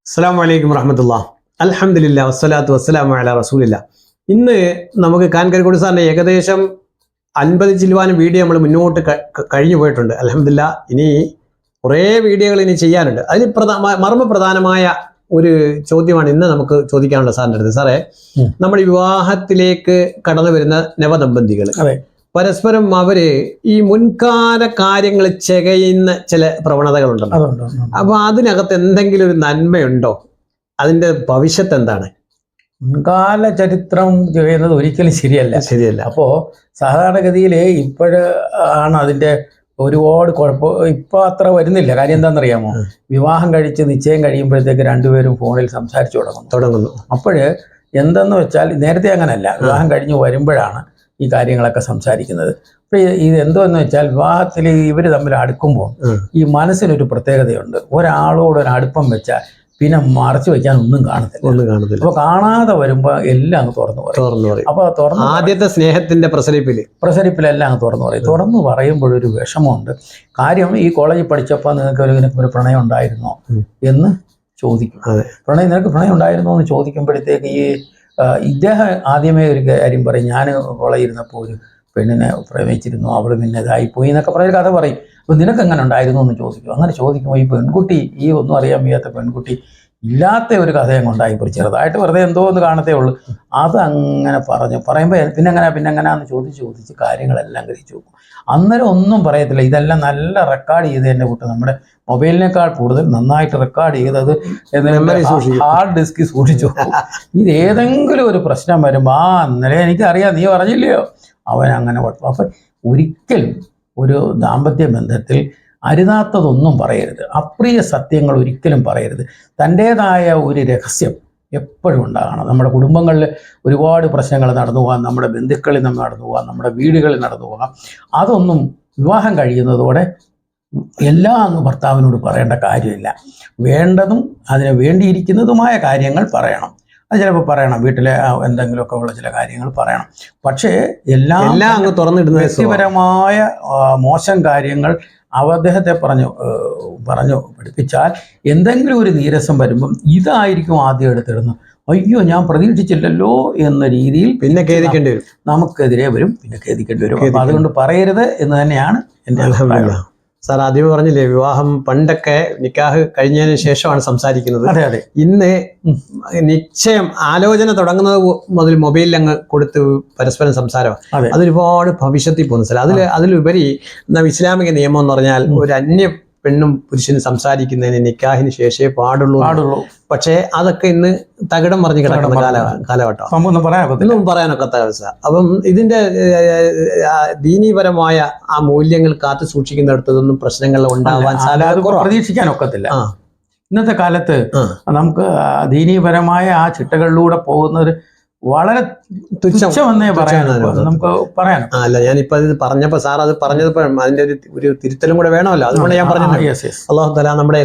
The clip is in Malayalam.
അസ്സലാമു അലൈക്കും വറഹ്മത്തുള്ളാഹി. അൽഹംദുലില്ലാ വസ്സലാത്തു വസ്സലാമു അലാ റസൂലില്ലാ. ഇന്ന് നമുക്ക് കാൻകരിക്കോട് സാറിൻ്റെ ഏകദേശം 50 ചില്ലുവാനും വീഡിയോ നമ്മൾ മുന്നോട്ട് കഴിഞ്ഞു പോയിട്ടുണ്ട്. അൽഹംദുലില്ലാ. ഇനി കുറേ വീഡിയോകൾ ഇനി ചെയ്യാനുണ്ട്. അതിന് മർമ്മപ്രധാനമായ ഒരു ചോദ്യമാണ് ഇന്ന് നമുക്ക് ചോദിക്കാനുള്ള സാറിൻ്റെ അടുത്ത്. സാറേ, നമ്മുടെ വിവാഹത്തിലേക്ക് കടന്നു വരുന്ന നവദമ്പതികൾ പരസ്പരം അവര് ഈ മുൻകാല കാര്യങ്ങൾ ചെകയുന്ന ചില പ്രവണതകളുണ്ടല്ലോ. അപ്പൊ അതിനകത്ത് എന്തെങ്കിലും ഒരു നന്മയുണ്ടോ? അതിന്റെ ഭവിഷ്യത്ത് എന്താണ്? മുൻകാല ചരിത്രം ചെയ്യുന്നത് ഒരിക്കലും ശരിയല്ല. അപ്പോ സാധാരണഗതിയിൽ ഇപ്പോഴാണ് അതിന്റെ ഒരുപാട് കുഴപ്പം. ഇപ്പൊ അത്ര വരുന്നില്ല. കാര്യം എന്താണെന്നറിയാമോ? വിവാഹം കഴിച്ച് നിശ്ചയം കഴിയുമ്പോഴത്തേക്ക് രണ്ടുപേരും ഫോണിൽ സംസാരിച്ചു തുടങ്ങുന്നു. അപ്പോഴ് എന്തെന്ന് വെച്ചാൽ നേരത്തെ അങ്ങനല്ല. വിവാഹം കഴിഞ്ഞ് വരുമ്പോഴാണ് ഈ കാര്യങ്ങളൊക്കെ സംസാരിക്കുന്നത്. അപ്പൊ ഇത് എന്തോന്ന് വെച്ചാൽ വിവാഹത്തിൽ ഇവർ തമ്മിൽ അടുക്കുമ്പോൾ ഈ മനസ്സിനൊരു പ്രത്യേകതയുണ്ട്. ഒരാളോട് ഒരു അടുപ്പം വെച്ചാൽ പിന്നെ മറച്ചു വെക്കാൻ ഒന്നും കാണത്തില്ല. അപ്പൊ കാണാതെ വരുമ്പോ എല്ലാം അങ്ങ് തുറന്നു പറയും. അപ്പൊ ആദ്യത്തെ സ്നേഹത്തിന്റെ പ്രസരിപ്പിലെല്ലാം അങ്ങ് തുറന്നു പറയും. തുറന്നു പറയുമ്പോഴൊരു വിഷമമുണ്ട്. കാര്യം ഈ കോളേജിൽ പഠിച്ചപ്പോൾ നിനക്ക് ഒരു പ്രണയം ഉണ്ടായിരുന്നോ എന്ന് ചോദിക്കും. നിനക്ക് പ്രണയം ഉണ്ടായിരുന്നോ എന്ന് ചോദിക്കുമ്പോഴത്തേക്ക് ഇദ്ദേഹം ആദ്യമേ ഒരു കാര്യം പറയും. ഞാൻ കോളേജിൽ ഇരുന്നപ്പോൾ ഒരു പെണ്ണിനെ പ്രേമിച്ചിരുന്നു, അവൾ പിന്നെ ഇതായിപ്പോയി എന്നൊക്കെ പറഞ്ഞൊരു കഥ പറയും. അപ്പോൾ നിനക്ക് എങ്ങനെ ഉണ്ടായിരുന്നു എന്ന് ചോദിക്കും. അങ്ങനെ ചോദിക്കുമ്പോൾ ഈ പെൺകുട്ടി, ഈ ഒന്നും അറിയാൻ വയ്യാത്ത പെൺകുട്ടി ഇല്ലാത്ത ഒരു കഥയും കൊണ്ടായിപ്പോയി. ചെറുതായിട്ട് വെറുതെ എന്തോ ഒന്ന് കാണത്തേ ഉള്ളൂ. അതങ്ങനെ പറയുമ്പോൾ പിന്നെങ്ങനെയാന്ന് ചോദിച്ച് കാര്യങ്ങളെല്ലാം ഗ്രഹിച്ചു നോക്കും. അന്നേരം ഒന്നും പറയത്തില്ല. ഇതെല്ലാം നല്ല റെക്കോർഡ് ചെയ്ത് എൻ്റെ കൂട്ട് നമ്മുടെ മൊബൈലിനേക്കാൾ കൂടുതൽ നന്നായിട്ട് റെക്കോർഡ് ചെയ്തത് ഹാർഡ് ഡിസ്കിൽ സൂക്ഷിച്ചു നോക്കും. ഇത് ഏതെങ്കിലും ഒരു പ്രശ്നം വരുമ്പോൾ അന്നേരം എനിക്കറിയാം, നീ പറഞ്ഞില്ലയോ അവൻ അങ്ങനെ കുഴപ്പം. അപ്പം ഒരിക്കലും ഒരു ദാമ്പത്യ ബന്ധത്തിൽ അരുതാത്തതൊന്നും പറയരുത്. അപ്രിയ സത്യങ്ങൾ ഒരിക്കലും പറയരുത്. തൻ്റേതായ ഒരു രഹസ്യം എപ്പോഴും ഉണ്ടാകണം. നമ്മുടെ കുടുംബങ്ങളിൽ ഒരുപാട് പ്രശ്നങ്ങൾ നടന്നു പോകാം, നമ്മുടെ ബന്ധുക്കളിൽ നമ്മൾ നടന്നു പോകാം, നമ്മുടെ വീടുകളിൽ നടന്നു പോകാം. അതൊന്നും വിവാഹം കഴിയുന്നതോടെ എല്ലാം അങ്ങ് ഭർത്താവിനോട് പറയേണ്ട കാര്യമില്ല. വേണ്ടതും അതിന് വേണ്ടിയിരിക്കുന്നതുമായ കാര്യങ്ങൾ പറയണം. അത് ചിലപ്പോൾ പറയണം, വീട്ടിലെ എന്തെങ്കിലുമൊക്കെ ഉള്ള ചില കാര്യങ്ങൾ പറയണം. പക്ഷേ എല്ലാം അങ്ങ് തുറന്നിടുന്ന വ്യക്തിപരമായ മോശം കാര്യങ്ങൾ അദ്ദേഹത്തെ പറഞ്ഞു പഠിപ്പിച്ചാൽ എന്തെങ്കിലും ഒരു നീരസം വരുമ്പം ഇതായിരിക്കും ആദ്യം എടുത്തിടുന്നു. അയ്യോ, ഞാൻ പ്രതീക്ഷിച്ചില്ലല്ലോ എന്ന രീതിയിൽ പിന്നെ ഖേദിക്കേണ്ടി വരും, നമുക്കെതിരെ വരും, പിന്നെ ഖേദിക്കേണ്ടി വരും. അപ്പം അതുകൊണ്ട് പറയരുത് എന്ന് തന്നെയാണ് എൻ്റെ അഭിപ്രായം. സാർ ആദ്യമേ പറഞ്ഞില്ലേ, വിവാഹം പണ്ടൊക്കെ നിക്കാഹ് കഴിഞ്ഞതിന് ശേഷമാണ് സംസാരിക്കുന്നത്. അതെ. ഇന്ന് നിശ്ചയം ആലോചന തുടങ്ങുന്നത് മുതൽ മൊബൈലിൽ അങ്ങ് കൊടുത്ത് പരസ്പരം സംസാരമാണ്. അതൊരുപാട് ഭവിഷ്യത്തിൽ പോകുന്നു സാർ. അതിലുപരി ഇസ്ലാമിക നിയമം എന്ന് പറഞ്ഞാൽ ഒരു അന്യ പെണ്ണും പുരുഷനും സംസാരിക്കുന്നതിന് നിക്കാഹിന് ശേഷമേ പാടുള്ളൂ. പക്ഷേ അതൊക്കെ ഇന്ന് തകിടം മറിഞ്ഞ് കിടക്കുന്ന കാലഘട്ടം, ഒന്നും പറയാനൊക്കാത്ത അവസ്ഥ. അപ്പം ഇതിന്റെ ദീനീപരമായ ആ മൂല്യങ്ങൾ കാത്തു സൂക്ഷിക്കുന്നിടത്തൊന്നും പ്രശ്നങ്ങൾ ഉണ്ടാവാൻ പ്രതീക്ഷിക്കാൻ ഒക്കത്തില്ല. ഇന്നത്തെ കാലത്ത് നമുക്ക് ദീനീപരമായ ആ ചിട്ടകളിലൂടെ പോകുന്നവർ വളരെ തുച്ഛമെന്നേ നമുക്ക് പറയാൻ. അല്ല, ഞാനിപ്പോ ഇത് പറഞ്ഞപ്പോ സാർ അത് പറഞ്ഞപ്പോ അതിന്റെ ഒരു തിരുത്തലും കൂടെ വേണമല്ലോ. അതുകൊണ്ട് ഞാൻ പറഞ്ഞു. അല്ലാഹു തആല നമ്മുടെ